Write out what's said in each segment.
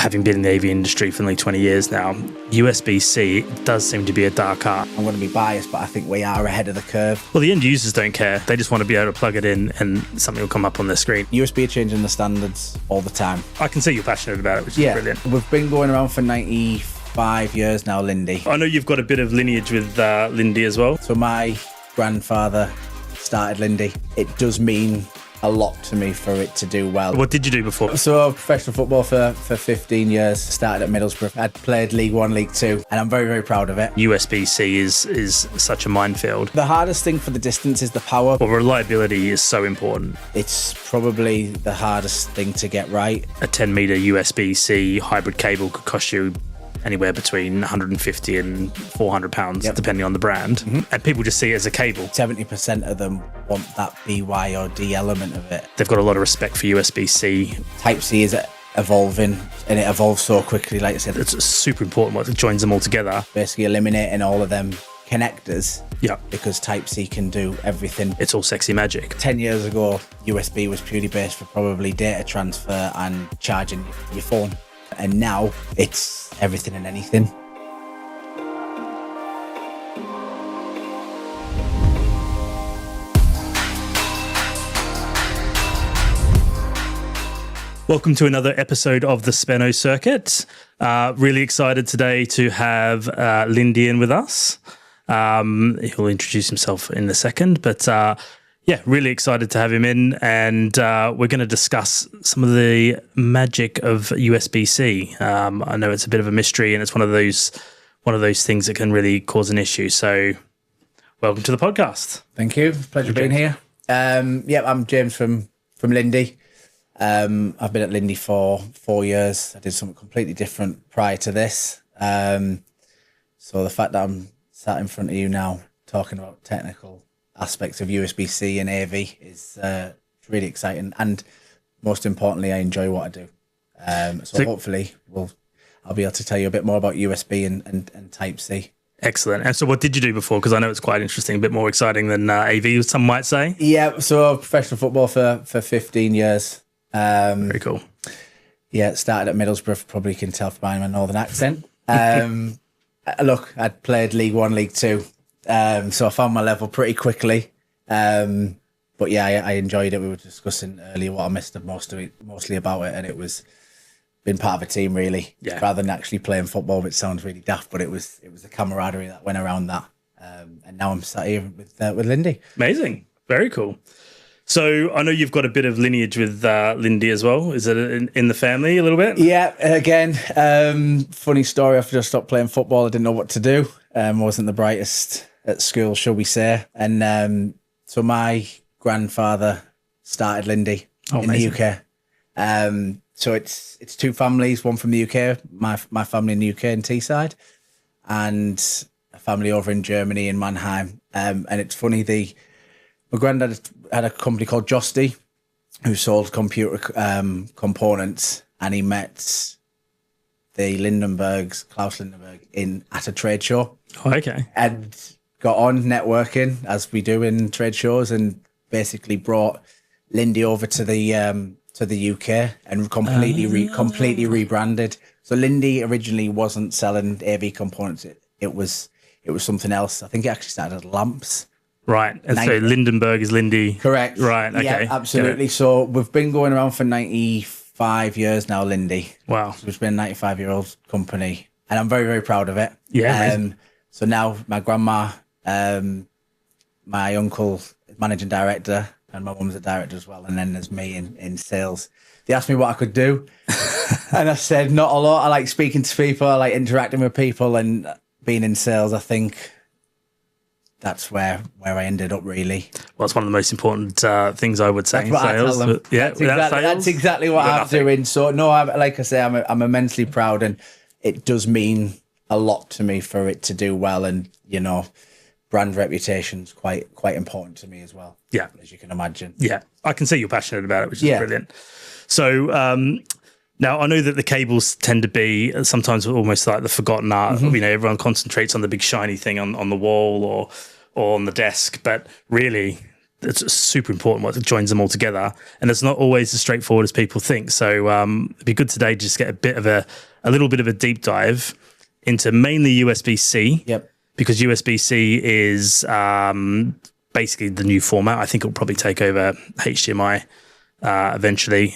having been in the AV industry for nearly 20 years now, USB-C does seem to be a dark art. I'm going to be biased, but I think we are ahead of the curve. Well, the end users don't care. They just want to be able to plug it in and something will come up on their screen. USB are changing the standards all the time. I can see you're passionate about it, which is brilliant. We've been going around for 95 years now, Lindy. I know you've got a bit of lineage with Lindy as well. So my grandfather started Lindy. It does mean a lot to me for it to do well. What did you do before? So professional football for 15 years. Started at Middlesbrough. I'd played League One, League Two, and I'm very, very proud of it. USB-C is such a minefield. The hardest thing for the distance is the power. Well, reliability is so important. It's probably the hardest thing to get right. A 10-meter USB-C hybrid cable could cost you anywhere between 150 and 400 pounds, depending on the brand. And people just see it as a cable. 70% of them want that BY or D element of it. They've got a lot of respect for USB-C. Type-C is evolving, and it evolves so quickly, like I said. It's super important what joins them all together. Basically eliminating all of them connectors. Yeah. Because Type-C can do everything. It's all sexy magic. 10 years ago, USB was purely based for probably data transfer and charging your phone. And now it's everything and anything. Welcome to another episode of the Spenno Circuit. Really excited today to have Lindy in with us. He'll introduce himself in a second, but really excited to have him in, and we're going to discuss some of the magic of USB-C. I know it's a bit of a mystery, and it's one of those things that can really cause an issue. So, welcome to the podcast. Thank you. Pleasure being here. I'm James from Lindy. I've been at Lindy for 4 years. I did something completely different prior to this. So the fact that I'm sat in front of you now talking about technical aspects of USB-C and AV is really exciting, and most importantly, I enjoy what I do. So hopefully I'll be able to tell you a bit more about USB and Type-C. Excellent. And so what did you do before? Because I know it's quite interesting, a bit more exciting than AV, some might say. Yeah, so professional football for 15 years. Very cool. Yeah, started at Middlesbrough, probably can tell from my northern accent. Look, I'd played League One, League Two. So I found my level pretty quickly. But yeah, I enjoyed it. We were discussing earlier what I missed mostly about it, and it was being part of a team, really, rather than actually playing football, which sounds really daft, but it was the camaraderie that went around that. And now I'm sat here with Lindy. Amazing. Very cool. So I know you've got a bit of lineage with Lindy as well. Is it in the family a little bit? Yeah, again, funny story. After I stopped playing football, I didn't know what to do. Wasn't the brightest at school, shall we say. And so my grandfather started Lindy in the UK. So it's two families, one from the UK, my family in the UK in Teesside, and a family over in Germany in Mannheim. And it's funny, my granddad had a company called Josty, who sold computer components, and he met Klaus Lindenberg at a trade show. Oh, okay. And got on networking, as we do in trade shows, and basically brought Lindy over to the UK and completely rebranded. So Lindy originally wasn't selling AV components. It was something else. I think it actually started as lamps. Right. And so Lindenberg is Lindy. Correct. Right. Okay. Yeah, absolutely. So we've been going around for 95 years now, Lindy. Wow. So it's been a 95-year-old company, and I'm very, very proud of it. Yeah. So now my grandma, my uncle is managing director, and my mum's a director as well. And then there's me in sales. They asked me what I could do. And I said, not a lot. I like speaking to people. I like interacting with people, and being in sales, I think that's where I ended up, really. Well, it's one of the most important things I would say. That's what sales. I tell them. That's exactly what I'm doing. So no, like I say, I'm immensely proud, and it does mean a lot to me for it to do well, and brand reputation's quite important to me as well. Yeah, as you can imagine. Yeah, I can see you're passionate about it, which is brilliant. So now I know that the cables tend to be sometimes almost like the forgotten art. Everyone concentrates on the big shiny thing on the wall or on the desk, but really it's super important what joins them all together, and it's not always as straightforward as people think. So it'd be good today to just get a little bit of a deep dive into mainly USB-C. Yep. Because USB-C is basically the new format. I think it'll probably take over HDMI eventually,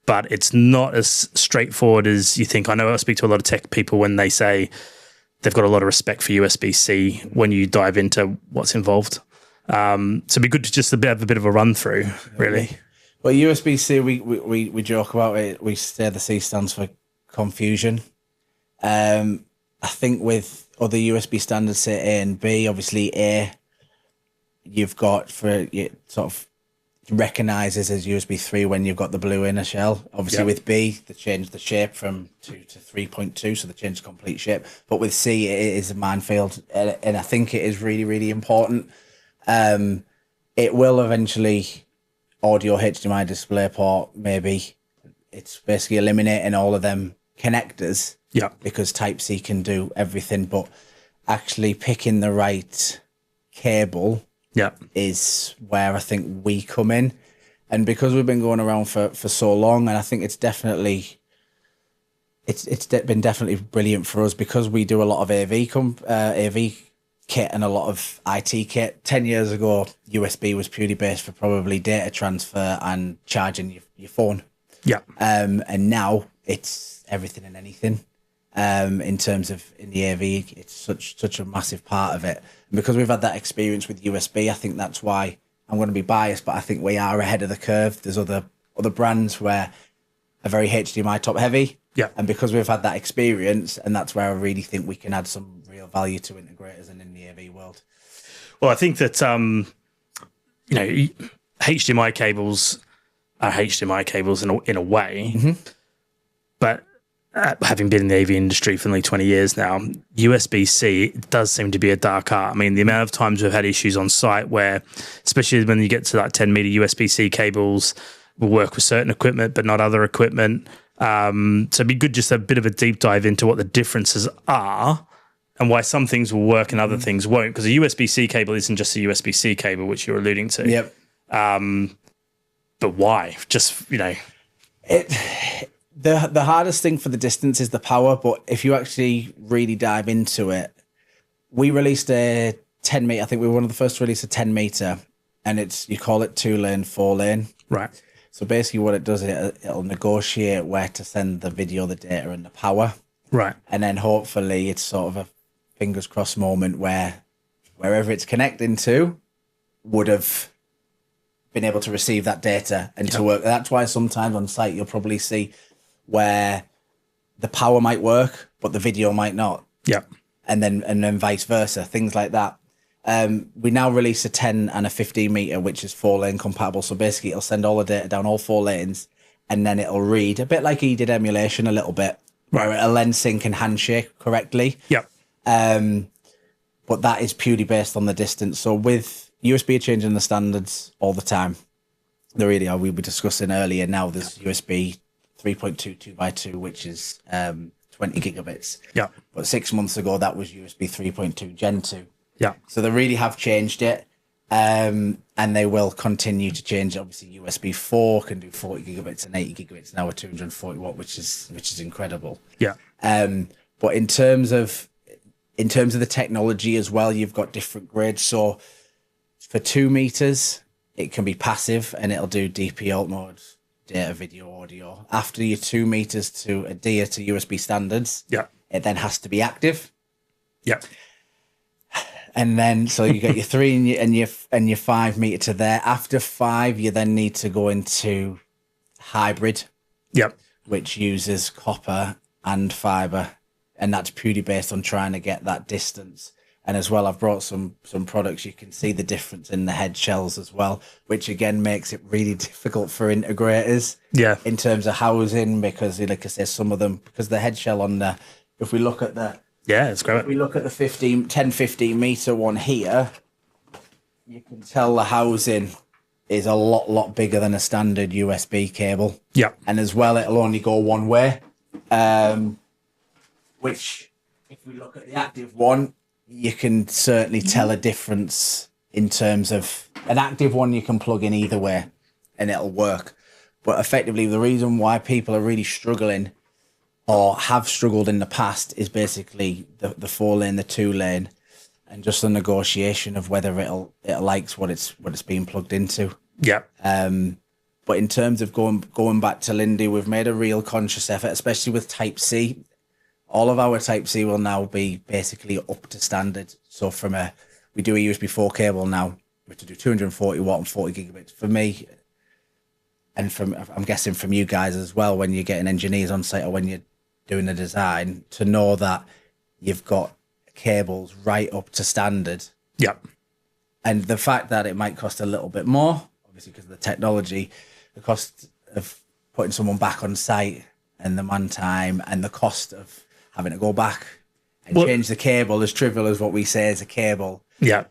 but it's not as straightforward as you think. I know I speak to a lot of tech people when they say they've got a lot of respect for USB-C when you dive into what's involved. So it'd be good to just have a bit of a run through, really. Well, USB-C, we joke about it. We say the C stands for confusion. I think with other USB standards, say A and B, obviously A, you've got it sort of recognizes as USB 3 when you've got the blue inner shell. Obviously, with B, they changed the shape from 2 to 3.2, so they changed the complete shape. But with C, it is a minefield, and I think it is really, really important. It will eventually audio HDMI display port, maybe. It's basically eliminating all of them connectors. Yeah. Because Type-C can do everything, but actually picking the right cable is where I think we come in. And because we've been going around for so long, and I think it's definitely been definitely brilliant for us because we do a lot of AV kit and a lot of IT kit. 10 years ago, USB was purely based for probably data transfer and charging your phone. Yeah. And now it's everything and anything. In terms of in the AV, it's such a massive part of it. And because we've had that experience with USB, I think that's why I'm going to be biased, but I think we are ahead of the curve. There's other brands where are very HDMI top heavy. Yeah. And because we've had that experience, and that's where I really think we can add some real value to integrators and in the AV world. Well, I think that, HDMI cables are HDMI cables in a way, but having been in the AV industry for nearly 20 years now, USB-C does seem to be a dark art. I mean, the amount of times we've had issues on site where, especially when you get to like 10 meter USB-C cables, will work with certain equipment, but not other equipment. So it'd be good just a bit of a deep dive into what the differences are and why some things will work and other things won't. Because a USB-C cable isn't just a USB-C cable, which you're alluding to. Yep. But why? Just, The hardest thing for the distance is the power, but if you actually really dive into it, we released a 10 meter. I think we were one of the first to release a 10 meter, and you call it 2-lane, 4-lane. Right. So basically what it does, it'll negotiate where to send the video, the data, and the power. Right. And then hopefully it's sort of a fingers crossed moment where wherever it's connecting to would have been able to receive that data and to work. That's why sometimes on site you'll probably see where the power might work, but the video might not. Yeah. And then vice versa, things like that. We now release a 10 and a 15 meter, which is 4-lane compatible. So basically it'll send all the data down all 4 lanes and then it'll read a bit like he did emulation a little bit, where it'll lens sync and handshake correctly. Yeah. But that is purely based on the distance. So with USB are changing the standards all the time. They really are. We were discussing earlier. Now there's USB 3.2 2x2, which is 20 gigabits. Yeah. But 6 months ago, that was USB 3.2 Gen 2. Yeah. So they really have changed it. And they will continue to change. Obviously, USB 4 can do 40 gigabits and 80 gigabits now with 240 watt, which is incredible. Yeah. But in terms of the technology as well, you've got different grades. So for 2 meters, it can be passive and it'll do DP alt mode, data, video, audio. After your 2 meters to adhere to USB standards, it then has to be active. Yeah. And then, so you get your 3 and your 5 meter to there. After 5, you then need to go into hybrid. Yep. Which uses copper and fiber, and that's purely based on trying to get that distance. And as well, I've brought some products. You can see the difference in the head shells as well, which again makes it really difficult for integrators. Yeah. In terms of housing, because like I say, some of them, because the head shell on the, if we look at the, it's great. if we look at the 15 meter one here, you can tell the housing is a lot bigger than a standard USB cable. Yeah. And as well, it'll only go one way. Which, if we look at the active one, you can certainly tell a difference in terms of an active one you can plug in either way and it'll work. But effectively, the reason why people are really struggling or have struggled in the past is basically the 4-lane, the 2-lane, and just the negotiation of whether it likes what it's being plugged into. Yeah. But in terms of going back to Lindy, we've made a real conscious effort, especially with Type C. All of our Type C will now be basically up to standard. So we do a USB 4 cable now. We have to do 240 watt and 40 gigabits. For me, and I'm guessing from you guys as well, when you're getting engineers on site or when you're doing the design, to know that you've got cables right up to standard. Yeah. And the fact that it might cost a little bit more, obviously because of the technology, the cost of putting someone back on site and the man time and the cost of having to go back and change the cable, as trivial as what we say is a cable. Yeah.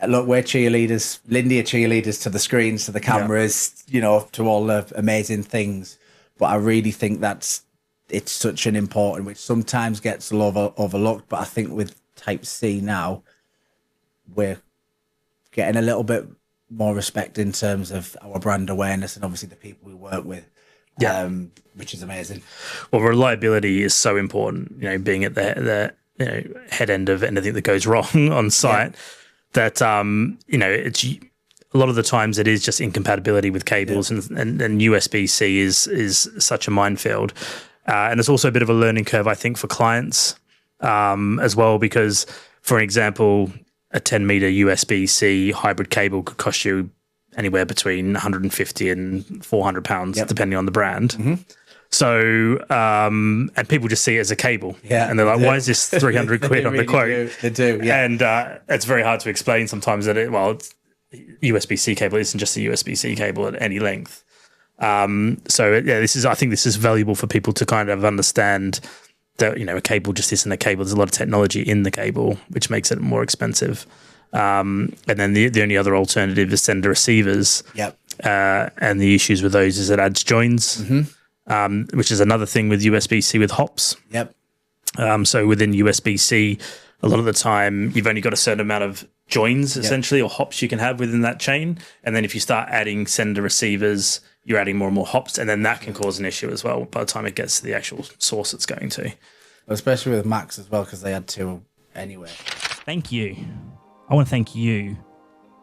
Look, we're cheerleaders. Lindy are cheerleaders to the screens, to the cameras, to all the amazing things. But I really think it's such an important, which sometimes gets overlooked. But I think with Type C now, we're getting a little bit more respect in terms of our brand awareness and obviously the people we work with, which is amazing. Well, reliability is so important, being at the head end of anything that goes wrong on site, that, it's a lot of the times it is just incompatibility with cables and USB-C is such a minefield. And it's also a bit of a learning curve, I think, for clients as well, because, for example, a 10-meter USB-C hybrid cable could cost you anywhere between 150 and 400 pounds, depending on the brand. Mm-hmm. So, and people just see it as a cable. Yeah. And they're like, why is this 300 quid on the quote? They do, yeah. And it's very hard to explain sometimes that it's USB-C cable isn't just a USB-C cable at any length. I think this is valuable for people to kind of understand that, a cable just isn't a cable. There's a lot of technology in the cable, which makes it more expensive. And then the only other alternative is sender receivers. Yep. And the issues with those is it adds joins, which is another thing with USB-C with hops. Yep. So within USB-C, a lot of the time you've only got a certain amount of joins essentially or hops you can have within that chain. And then if you start adding sender receivers, you're adding more and more hops, and then that can cause an issue as well by the time it gets to the actual source it's going to. Especially with Macs as well, because they had two anyway. Thank you. I want to thank you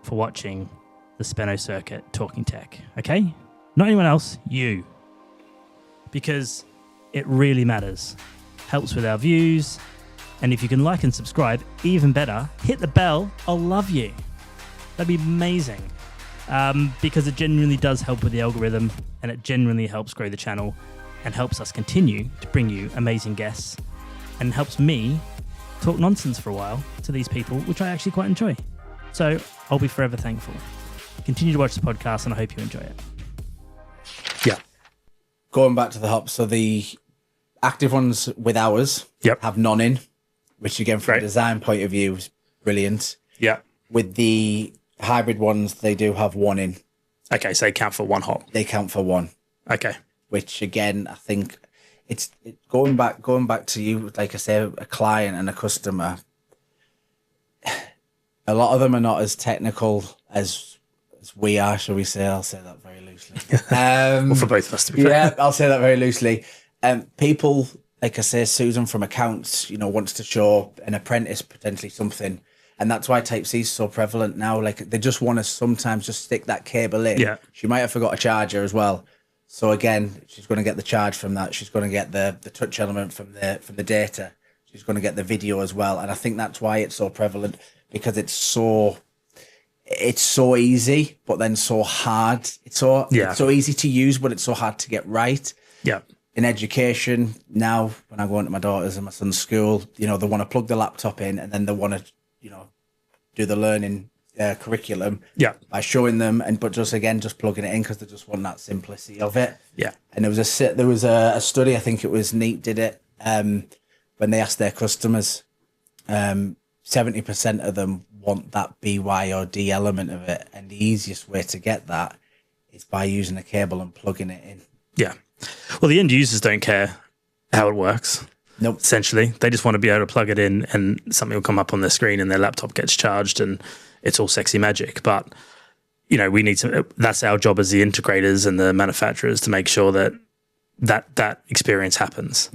for watching the Spenno Circuit Talking Tech, okay? Not anyone else, you. Because it really matters. Helps with our views, and if you can like and subscribe, even better, hit the bell, I'll love you. That'd be amazing. Because it genuinely does help with the algorithm, and it genuinely helps grow the channel and helps us continue to bring you amazing guests and helps me talk nonsense for a while to these people, which I actually quite enjoy. So I'll be forever thankful. Continue to watch the podcast and I hope you enjoy it. Yeah. Going back to the hops, so the active ones with ours have none in, which again, from a design point of view, is brilliant. Yeah. With the hybrid ones, they do have one in. Okay, so they count for one hop. They count for one. Okay. Which again, I think it's going back to you, like I say, a client and a customer. A lot of them are not as technical as we are, shall we say? I'll say that very loosely. Well, for both of us, to be fair. Yeah, I'll say that very loosely. People, like I say, Susan from accounts, wants to show an apprentice potentially something. And that's why Type C is so prevalent now. Like, they just want to sometimes just stick that cable in. Yeah. She might have forgot a charger as well. So again, she's going to get the charge from that. She's going to get the touch element from the data. She's going to get the video as well. And I think that's why it's so prevalent, because it's so easy, but then so hard. It's so easy to use, but it's so hard to get right. Yeah. In education now, when I go into my daughter's and my son's school, they want to plug the laptop in and then they want to, do the learning curriculum by showing them, but just plugging it in because they just want that simplicity of it. Yeah. And there was a study, I think it was Neat did it, when they asked their customers, 70% of them want that BYOD element of it, and the easiest way to get that is by using a cable and plugging it in. Yeah. Well, the end users don't care how it works. Nope. Essentially, they just want to be able to plug it in and something will come up on their screen and their laptop gets charged and it's all sexy magic. But, you know, we need to, that's our job as the integrators and the manufacturers to make sure that experience happens.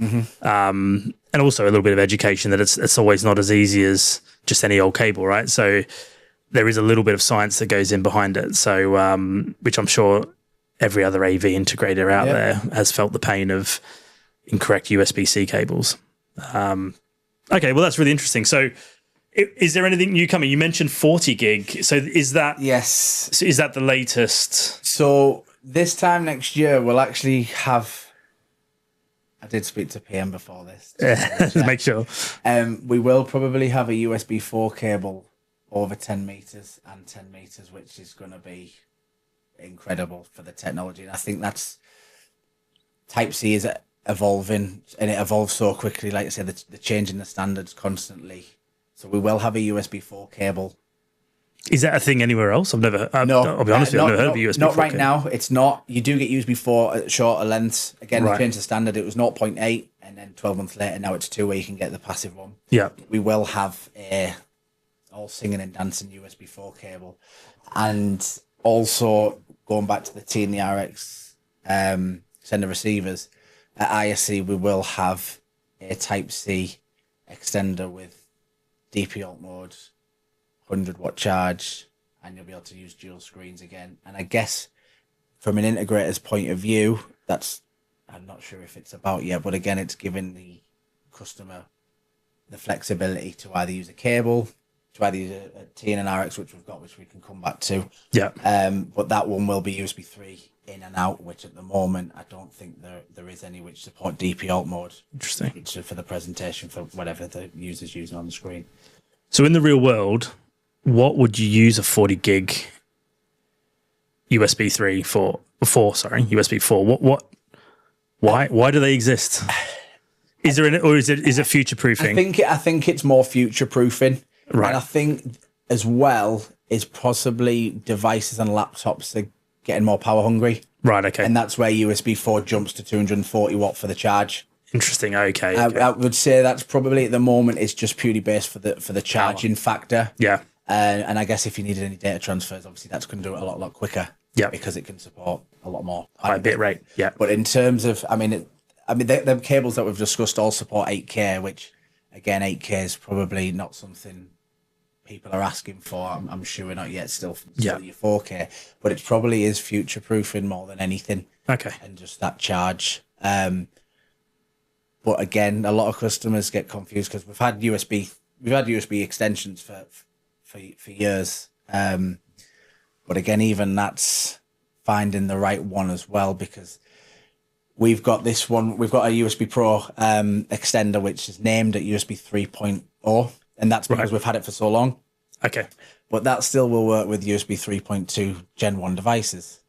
And also a little bit of education that it's always not as easy as just any old cable, right? So there is a little bit of science that goes in behind it. So, which I'm sure every other AV integrator out there has felt the pain of incorrect USB-C cables. Okay, well, that's really interesting. So is there anything new coming? You mentioned 40 gig. So is that... Yes. So is that the latest? So this time next year, we'll actually have... I did speak to PM before this. To make sure. We will probably have a USB 4 cable over 10 meters and 10 meters, which is going to be incredible for the technology. And I think that's... Type-C is evolving, and it evolves so quickly. Like I said, they're changing the standards constantly. So we will have a USB 4 cable. Is that a thing anywhere else? No, I'll be honest with you, I've never heard of a USB 4 Not right cable. now. It's not. You do get USB 4 at shorter lengths. Again, they changed the standard. It was 0.8, and then 12 months later, now it's 2 where you can get the passive one. Yeah. We will have a all singing and dancing USB 4 cable. And also, going back to the T and the RX sender receivers, at ISC, we will have a Type-C extender with DP alt mode, 100-watt charge, and you'll be able to use dual screens again. And I guess from an integrator's point of view, I'm not sure if it's about yet, but again, it's giving the customer the flexibility to either use a cable, to either use a T and an RX, which we've got, which we can come back to. Yeah. But that one will be USB 3 in and out, which at the moment, I don't think there is any which support DP alt mode. Interesting. It's for the presentation for whatever the user's using on the screen. So in the real world, what would you use a 40 gig USB 3 for? USB 4. Why do they exist? Is there or is it future proofing? I think it's more future proofing. Right. And I think as well is possibly devices and laptops are getting more power hungry. Right, okay. And that's where USB 4 jumps to 240 watt for the charge. Interesting. Okay. I would say that's probably at the moment it's just purely based for the charging factor. Yeah. And I guess if you needed any data transfers, obviously that's going to do it a lot quicker. Yeah. Because it can support a lot more High bit rate. Yeah. But in terms of, the cables that we've discussed all support 8K, which again 8K is probably not something people are asking for. I'm sure we're not yet still your 4K, but it probably is future proofing more than anything. Okay. And just that charge. But again, a lot of customers get confused because we've had USB extensions for years. But again, even that's finding the right one as well, because we've got this one. We've got a USB Pro extender, which is named at USB 3.0, and that's because we've had it for so long. Okay. But that still will work with USB 3.2 Gen 1 devices.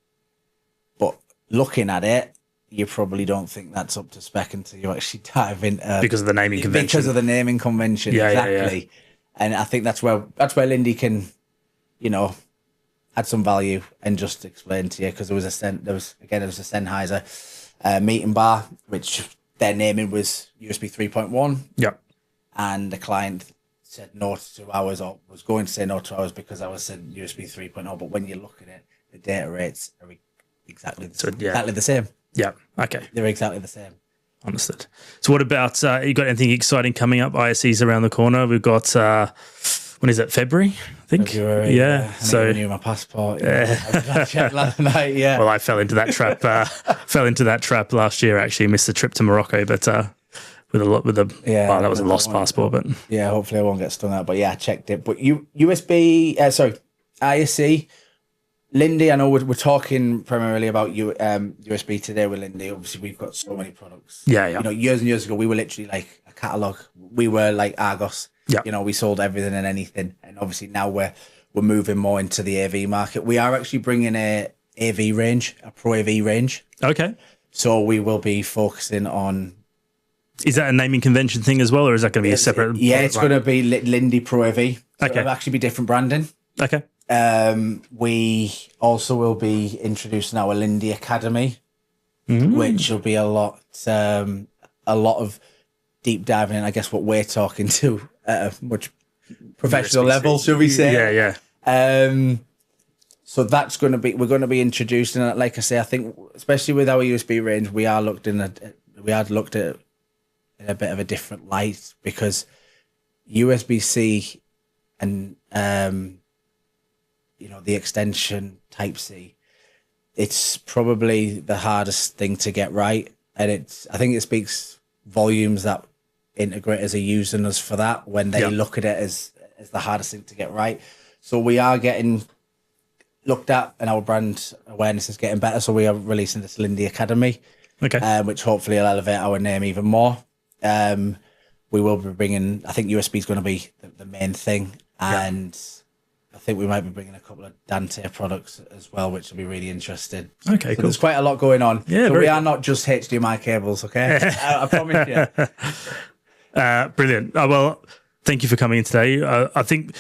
But looking at it, you probably don't think that's up to spec until you actually dive into... Because of the naming convention. Because of the naming convention, exactly. Yeah. And I think that's where Lindy can, add some value and just explain to you, because there was a Sennheiser meeting bar, which their naming was USB 3.1. Yep. And the client said no to ours, or was going to say no to ours because I was saying USB 3.0. But when you look at it, the data rates are exactly the same. Yeah. Okay. They're exactly the same. Understood. So what about, you got anything exciting coming up? ISE's around the corner. We've got, when is it? February, I think. February. Yeah. I so renew my passport. I checked last night. Yeah. Well, I fell into that trap. Last year. Actually, missed the trip to Morocco, but that was a lost passport. But yeah, hopefully I won't get stung out. But yeah, I checked it. But ISE. Lindy, I know we're talking primarily about USB today with Lindy. Obviously, we've got so many products. Yeah. Years and years ago, we were literally like a catalogue. We were like Argos. Yeah. We sold everything and anything. And obviously now we're moving more into the AV market. We are actually bringing a AV range, a Pro AV range. Okay. So we will be focusing on... Is that a naming convention thing as well, or is that going to be a separate... Yeah, it's going to be Lindy Pro AV. So okay. It'll actually be different branding. Okay. We also will be introducing our Lindy Academy, which will be a lot of deep diving in, I guess, what we're talking to at a much professional level, shall we say? Yeah. So that's we're going to be introducing it. Like I say, I think especially with our USB range, we had looked at it in a bit of a different light, because USB-C and the extension Type C, it's probably the hardest thing to get right, and I think it speaks volumes that integrators are using us for that when they look at it as the hardest thing to get right. So we are getting looked at, and our brand awareness is getting better. So we are releasing this Lindy Academy, which hopefully will elevate our name even more. We will be bringing, I think USB is going to be the main thing, and I think we might be bringing a couple of Dante products as well, which will be really interesting. Okay, so cool. There's quite a lot going on. Yeah, so we are not just HDMI cables, okay? I promise you. Brilliant. Well, thank you for coming in today. I think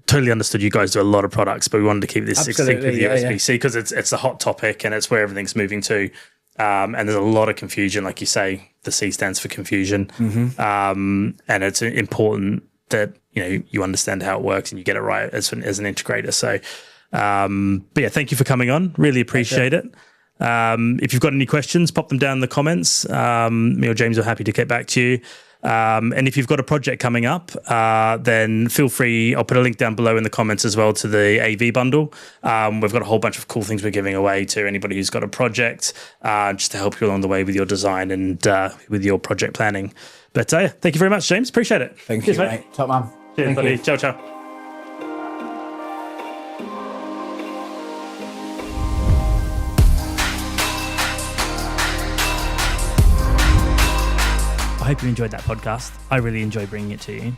totally understood you guys do a lot of products, but we wanted to keep this succinct with USB-C because it's a hot topic and it's where everything's moving to. And there's a lot of confusion, like you say, the C stands for confusion. And it's important that you understand how it works and you get it right as an integrator. So, but yeah, thank you for coming on. Really appreciate it. If you've got any questions, pop them down in the comments. Me or James are happy to get back to you. And if you've got a project coming up, then feel free. I'll put a link down below in the comments as well to the AV bundle. We've got a whole bunch of cool things we're giving away to anybody who's got a project, just to help you along the way with your design and with your project planning. But thank you very much, James. Appreciate it. Thank you, mate. Top man. Cheers, buddy. Ciao, ciao. I hope you enjoyed that podcast. I really enjoy bringing it to you.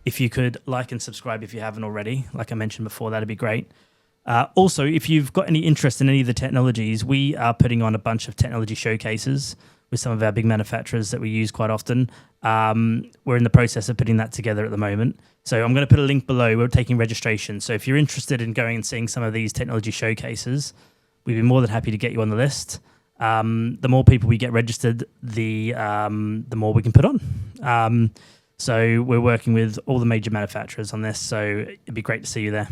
If you could like and subscribe if you haven't already, like I mentioned before, that'd be great. Also, if you've got any interest in any of the technologies, we are putting on a bunch of technology showcases with some of our big manufacturers that we use quite often. We're in the process of putting that together at the moment. So I'm going to put a link below. We're taking registration. So if you're interested in going and seeing some of these technology showcases, we'd be more than happy to get you on the list. The more people we get registered, the more we can put on. So we're working with all the major manufacturers on this. So it'd be great to see you there.